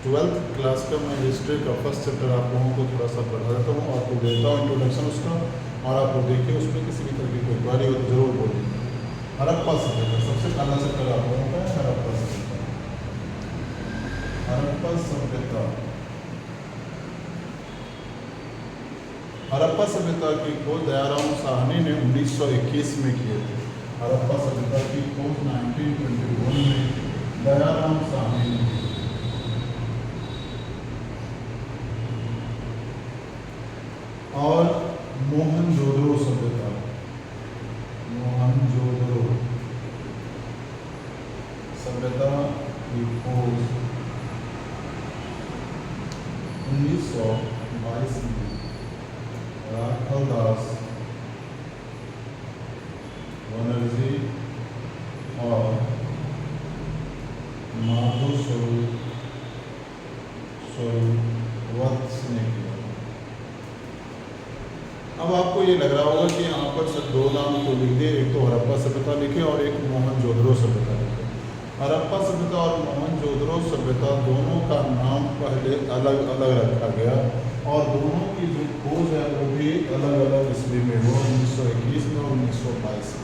Twelfth class का मैं history का फर्स्ट चैप्टर आप लोगों को थोड़ा सा पढ़ा देता हूँ, आपको देता हूँ इंट्रोडक्शन उसका, और आप लोग देखिए उसमें किसी भी तरह की कोई क्वारी हो तो जरूर बोलिए। हड़प्पा सभ्यता सबसे पहला चैप्टर आप लोगों का है हड़प्पा सभ्यता। हड़प्पा सभ्यता, हड़प्पा सभ्यता की खोज दयाराम साहनी ने 1921 में किए थे। हड़प्पा सभ्यता की खोज 1921 में दयाराम साहनी ने की। और मोहनजोदड़ो सभ्यता, मोहनजोदड़ो सभ्यता की खोज 1922 में राखलदास बनर्जी और माधव स्वरूप ने किया। अब आपको ये लग रहा होगा कि यहाँ पर सब दो नाम को लिख दिए, एक तो हड़प्पा सभ्यता लिखे और एक मोहनजोदड़ो सभ्यता लिखे। हड़प्पा सभ्यता और मोहनजोदड़ो सभ्यता दोनों का नाम पहले अलग अलग रखा गया और दोनों की जो खोज है वो भी अलग अलग ईस्वी में हुआ, 1921 में और 1922 में।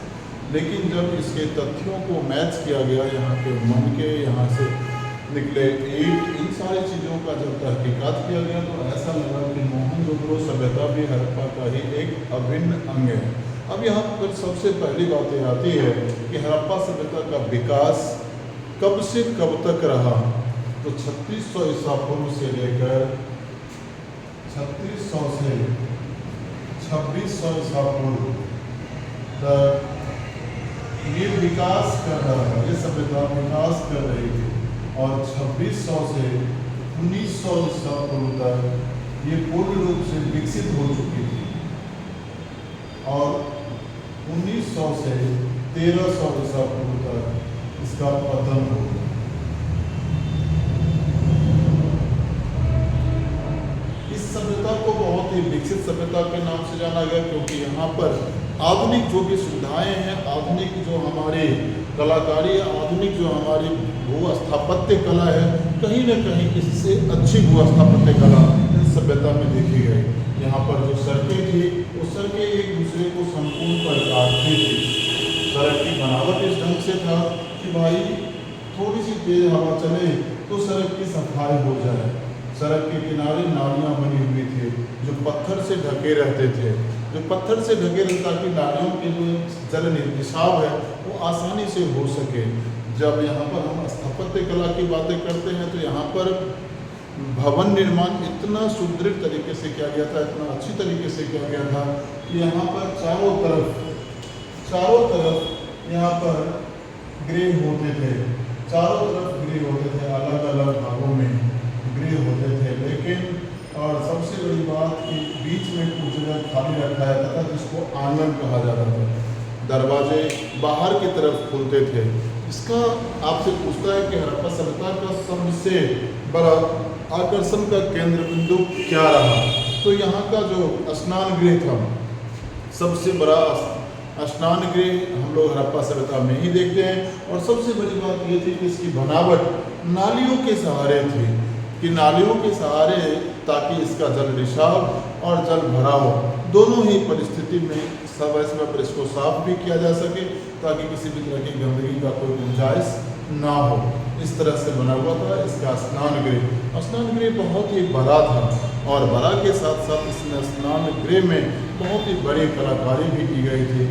लेकिन जब इसके तथ्यों को मैच किया गया, यहाँ के मन के, यहाँ से निकले ईंट, इन सारी चीज़ों का जब तहकीकात किया गया तो ऐसा लगा कि मोहनजोदड़ो सभ्यता भी हड़प्पा का ही एक अभिन्न अंग है। अब यहाँ पर सबसे पहली बात ये आती है कि हड़प्पा सभ्यता का विकास कब से कब तक रहा, तो 3600 ईसा पूर्व से लेकर 3600 से 2600 ईसा पूर्व तक ये विकास कर रहा है, ये सभ्यता विकास कर रही थी। और 2600 से 1900 ईसा पूर्व तक ये पूर्ण रूप से विकसित हो चुकी थी और 1900 से 1300 ईसा पूर्व तक इसका पतन हो गया। इस सभ्यता को बहुत ही विकसित सभ्यता के नाम से जाना गया क्योंकि यहाँ पर आधुनिक जो भी सुविधाएं हैं, आधुनिक जो हमारी कलाकारी, आधुनिक जो हमारी भू स्थापत्य कला है, कहीं न कहीं इससे अच्छी भू स्थापत्य कला इस सभ्यता में देखी गई। यहाँ पर जो सड़कें थी वो सड़कें एक दूसरे को संपूर्ण पर काटती थी। सड़क की बनावट इस ढंग से था कि भाई थोड़ी सी तेज हवा चले तो सड़क की सफाई हो जाए। सड़क के किनारे नालियाँ बनी हुई थी जो पत्थर से ढके रहते थे, जो पत्थर से ढके रहते ताकि नालियों के जो जल निसाव है वो आसानी से हो सके। जब यहाँ पर हम स्थापत्य कला की बातें करते हैं तो यहाँ पर भवन निर्माण इतना सुदृढ़ तरीके से किया गया था, इतना अच्छी तरीके से किया गया था कि यहाँ पर चारों तरफ यहाँ पर गृह होते थे, चारों तरफ गृह होते थे, अलग अलग भागों में गृह होते थे। लेकिन और सबसे बड़ी बात कि बीच में कुछ जगह खाली रखा जाता था जिसको आंगन कहा जाता था। दरवाजे बाहर की तरफ खुलते थे। इसका आपसे पूछता है कि हड़प्पा सभ्यता का सबसे बड़ा आकर्षण का केंद्र बिंदु क्या रहा, तो यहाँ का जो स्नान गृह था, सबसे बड़ा स्नान गृह हम लोग हड़प्पा सभ्यता में ही देखते हैं। और सबसे बड़ी बात ये थी कि इसकी बनावट नालियों के सहारे थी, कि नालियों के सहारे ताकि इसका जल रिसाव और जल भराव दोनों ही परिस्थिति में समय समय पर इसको साफ भी किया जा सके ताकि किसी भी तरह की गंदगी का कोई गुंजाइश ना हो। इस तरह से बना हुआ था इसका स्नान गृह। स्नान गृह बहुत ही बड़ा था और बड़ा के साथ साथ इसमें स्नान गृह में बहुत ही बड़ी कलाकारी भी की गई थी।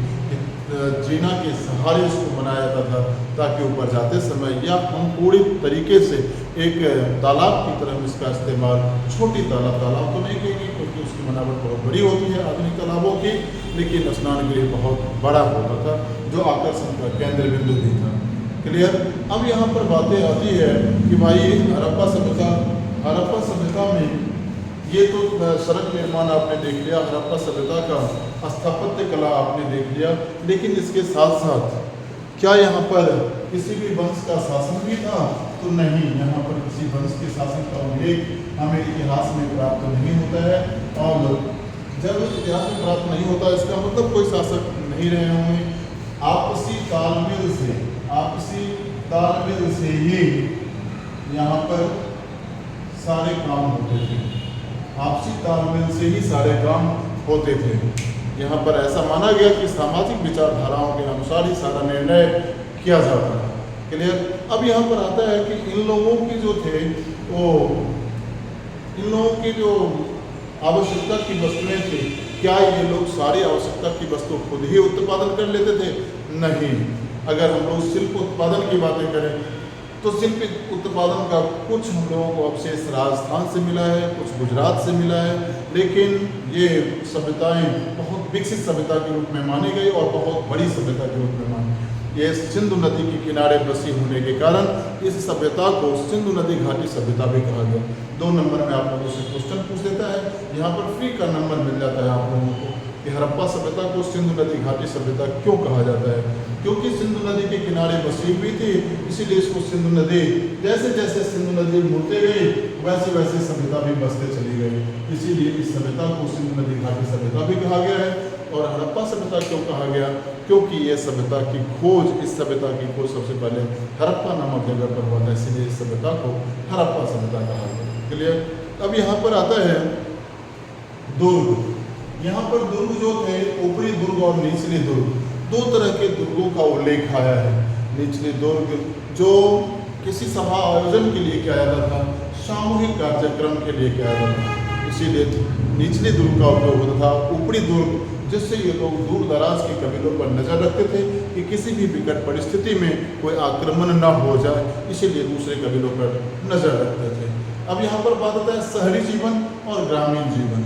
जीना के सहारे इसको बनाया जाता था ताकि ऊपर जाते समय या हम पूरी तरीके से एक तालाब की तरह इसका इस्तेमाल, छोटी तालाब तो नहीं कहेंगे क्योंकि उसकी बनावट बहुत बड़ी होती है आधुनिक तालाबों की, लेकिन स्नान गृह बहुत बड़ा होता था जो आकर्षण का केंद्र बिंदु भी था। क्लियर। अब यहाँ पर बातें आती है कि भाई हड़प्पा सभ्यता में ये तो सड़क निर्माण आपने देख लिया, हड़प्पा सभ्यता का स्थापत्य कला आपने देख लिया, लेकिन इसके साथ साथ क्या यहाँ पर किसी भी वंश का शासन भी था, तो नहीं, यहाँ पर किसी वंश के शासन का उल्लेख हमें इतिहास में प्राप्त नहीं होता है। और जब इतिहास में प्राप्त नहीं होता इसका मतलब कोई शासक नहीं रहे होंगे। आपसी तालमेल से ही यहाँ पर सारे काम होते थे, आपसी तालमेल से ही सारे काम होते थे। यहाँ पर ऐसा माना गया कि सामाजिक विचारधाराओं के अनुसार ही सारा निर्णय किया जाता है। क्लियर। अब यहाँ पर आता है कि इन लोगों की जो थे वो इन लोगों की जो आवश्यकता की वस्तुएं थी, क्या ये लोग सारी आवश्यकता की वस्तु खुद ही उत्पादन कर लेते थे? नहीं। अगर हम लोग शिल्प उत्पादन की बातें करें तो शिल्प उत्पादन का कुछ हम लोगों को अवशेष राजस्थान से मिला है, कुछ गुजरात से मिला है, लेकिन ये सभ्यताएं बहुत विकसित सभ्यता के रूप में मानी गई और बहुत बड़ी सभ्यता के रूप में मानी। ये सिंधु नदी के किनारे बसी होने के कारण इस सभ्यता को सिंधु नदी घाटी सभ्यता भी कहा गया। 2 नंबर में आप लोगों से क्वेश्चन पूछ देता है, यहाँ पर फ्री का नंबर मिल जाता है आप लोगों को कि हड़प्पा सभ्यता को सिंधु नदी घाटी सभ्यता क्यों कहा जाता है? क्योंकि सिंधु नदी के किनारे बसी हुई थी, इसीलिए इसको सिंधु नदी, जैसे जैसे सिंधु नदी मुड़ते गई वैसे वैसे सभ्यता भी बसते चली गई, इसीलिए इस सभ्यता को सिंधु नदी घाटी सभ्यता भी कहा गया है। और हड़प्पा सभ्यता क्यों कहा गया? क्योंकि ये सभ्यता की खोज, इस सभ्यता की खोज सबसे पहले हड़प्पा नामक जगह पर हुआ था, इसलिए इस सभ्यता को हड़प्पा सभ्यता कहा गया। क्लियर। अब यहाँ पर आता है दुर्ग। यहाँ पर दुर्ग जो थे, ऊपरी दुर्ग और निचले दुर्ग, 2 तरह के दुर्गों का उल्लेख आया है। निचले दुर्ग जो किसी सभा आयोजन के लिए किया जाता था, सामूहिक कार्यक्रम के लिए किया जाता था, इसीलिए निचले दुर्ग का उपयोग होता था। ऊपरी दुर्ग जिससे ये लोग दूर दराज के कबीलों पर नजर रखते थे कि किसी भी विकट परिस्थिति में कोई आक्रमण न हो जाए, इसीलिए दूसरे कबीलों पर नजर रखते थे। अब यहाँ पर बात आता है शहरी जीवन और ग्रामीण जीवन।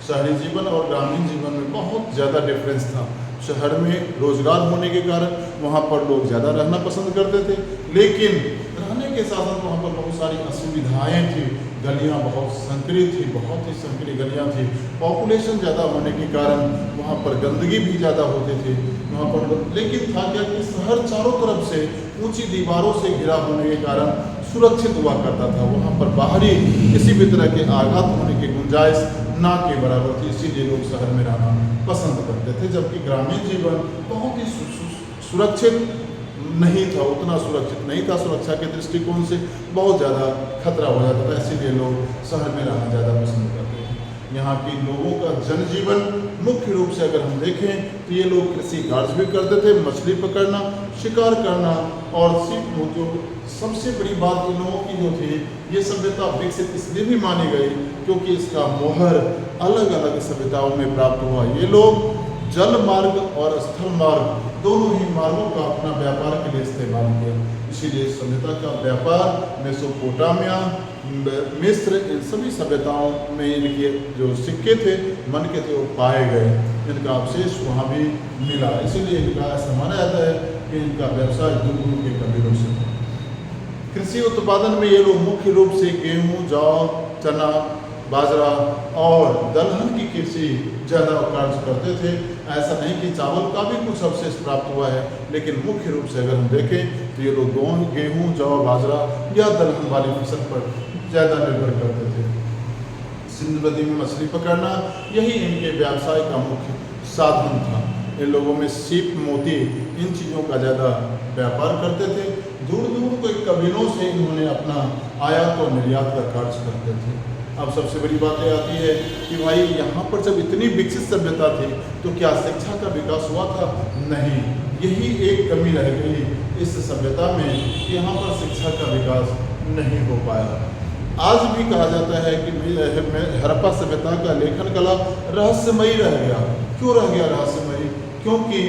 शहरी जीवन और ग्रामीण जीवन में बहुत ज़्यादा डिफरेंस था। शहर में रोजगार होने के कारण वहाँ पर लोग ज़्यादा रहना पसंद करते थे, लेकिन रहने के साथ साथ वहाँ पर बहुत सारी असुविधाएँ थी। गलियाँ बहुत संकरी थी, बहुत ही संकरी गलियाँ थी। पॉपुलेशन ज़्यादा होने के कारण वहाँ पर गंदगी भी ज़्यादा होती थी वहाँ पर। लेकिन था क्या कि शहर चारों तरफ से ऊंची दीवारों से घिरा होने के कारण सुरक्षित हुआ करता था, वहाँ पर बाहरी किसी भी तरह के आघात होने की गुंजाइश ना के बराबर थी, इसीलिए लोग शहर में रहना पसंद करते थे। जबकि ग्रामीण जीवन बहुत ही सुरक्षित नहीं था, उतना सुरक्षित नहीं था, सुरक्षा के दृष्टिकोण से बहुत ज़्यादा खतरा हो जाता था, इसीलिए लोग शहर में रहना ज़्यादा पसंद करते थे। यहाँ के लोगों का जनजीवन मुख्य रूप से अगर हम देखें तो ये लोग कृषि कार्य भी करते थे, मछली पकड़ना, शिकार करना और सीप मोतियों। सबसे बड़ी बात इन लोगों की जो थी, ये सभ्यता विकसित इसलिए भी मानी गई क्योंकि इसका मोहर अलग अलग सभ्यताओं में प्राप्त हुआ। ये लोग जल मार्ग और स्थल मार्ग दोनों ही मार्गों का अपना व्यापार के लिए इस्तेमाल किया, इसीलिए सभ्यता का व्यापार मेसोपोटामिया, मिस्र, इन सभी सभ्यताओं में इनके जो सिक्के थे, मन के थे, वो पाए गए। इनका अवशेष वहाँ भी मिला, इसीलिए इनका ऐसा माना जाता है कि इनका व्यवसाय दूर के कबीलों से था। कृषि उत्पादन में ये लोग मुख्य रूप से गेहूँ, जौ, चना, बाजरा और दलहन की कृषि ज़्यादा कार्य करते थे। ऐसा नहीं कि चावल का भी कुछ अवशेष प्राप्त हुआ है, लेकिन मुख्य रूप से अगर हम देखें तो ये लोग गेहूँ, जौ, बाजरा या दलहन वाली फसल पर ज़्यादा निर्भर करते थे। सिंधु नदी में मछली पकड़ना यही इनके व्यवसाय का मुख्य साधन था। इन लोगों में सीप, मोती, इन चीज़ों का ज़्यादा व्यापार करते थे। दूर दूर के कबीलों से इन्होंने अपना आयात और निर्यात का कार्य करते थे। अब सबसे बड़ी बात यह आती है कि भाई यहाँ पर जब इतनी विकसित सभ्यता थी तो क्या शिक्षा का विकास हुआ था? नहीं, यही एक कमी रह गई इस सभ्यता में कि यहाँ पर शिक्षा का विकास नहीं हो पाया। आज भी कहा जाता है कि हड़प्पा सभ्यता का लेखन कला रहस्यमयी रह गया। क्यों रह गया रहस्यमयी? क्योंकि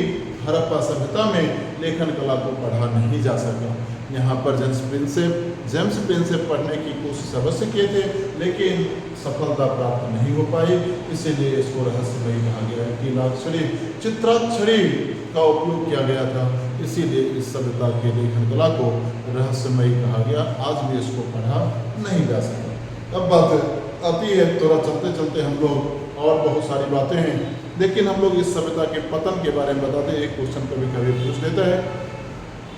हड़प्पा सभ्यता में लेखन कला को पढ़ा नहीं जा सका। यहाँ पर जेम्स प्रिंसेप पढ़ने की कोशिश अवश्य किए थे, लेकिन सफलता प्राप्त नहीं हो पाई, इसीलिए इसको रहस्यमयी कहा गया है। कीलाक्षरी, चित्राक्षरी का उपयोग किया गया था, इसीलिए इस सभ्यता के लेखन कला को रहस्यमयी कहा गया। आज भी इसको पढ़ा नहीं जा सका। अब बात आती है, थोड़ा चलते चलते हम लोग और बहुत सारी बातें हैं, लेकिन हम लोग इस सभ्यता के पतन के बारे में बताते हैं। एक क्वेश्चन कभी कभी पूछ लेता है,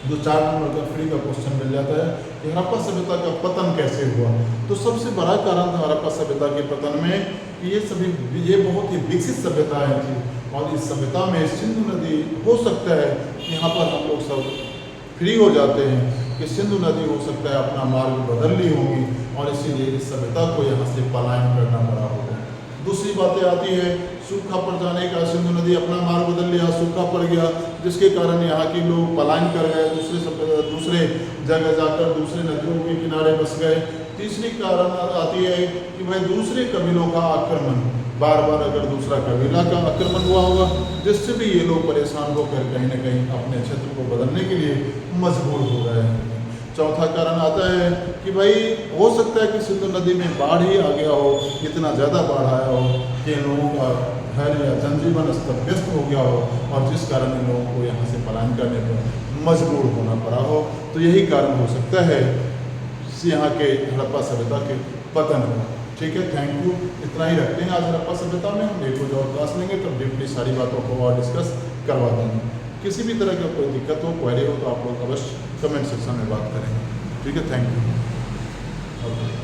जो 4 नंबर का फ्री का क्वेश्चन मिल जाता है कि हड़प्पा सभ्यता का पतन कैसे हुआ। तो सबसे बड़ा कारण था हड़प्पा सभ्यता के पतन में कि ये बहुत ही विकसित सभ्यताएं थी, और इस सभ्यता में सिंधु नदी, हो सकता है यहाँ पर हम लोग सब फ्री हो जाते हैं कि सिंधु नदी हो सकता है अपना मार्ग बदल ली होगी और इसीलिए इस सभ्यता को यहाँ से पलायन करना पड़ा होगा। दूसरी बातें आती है सूखा पड़ जाने का, सिंधु नदी अपना मार्ग बदल लिया, सूखा पड़ गया, जिसके कारण यहाँ के लोग पलायन कर गए, दूसरे जगह जाकर दूसरे नदियों के किनारे बस गए। तीसरी कारण आती है कि भाई दूसरे कबीलों का आक्रमण, बार बार अगर दूसरा कबीला का आक्रमण हुआ होगा जिससे भी ये लोग परेशान होकर कहीं ना कहीं अपने क्षेत्र को बदलने के लिए मजबूर हो गए हैं। चौथा कारण आता है कि भाई हो सकता है कि सिंधु नदी में बाढ़ ही आ गया हो, इतना ज़्यादा बाढ़ आया हो कि इन लोगों का घर या जनजीवन स्तर व्यस्त हो गया हो और जिस कारण इन लोगों को यहाँ से पलायन करने पर मजबूर होना पड़ा हो। तो यही कारण हो सकता है यहाँ के हड़प्पा सभ्यता के पतन का। ठीक है, थैंक यू। इतना ही रखते हैं आज हड़प्पा सभ्यता में। हम एक और क्लास लेंगे तो डीपली सारी बातों को और डिस्कस करवा देंगे। किसी भी तरह का कोई दिक्कत हो, क्वेरी हो तो आप लोग अवश्य कमेंट सेक्शन में बात करें। ठीक है, थैंक यू।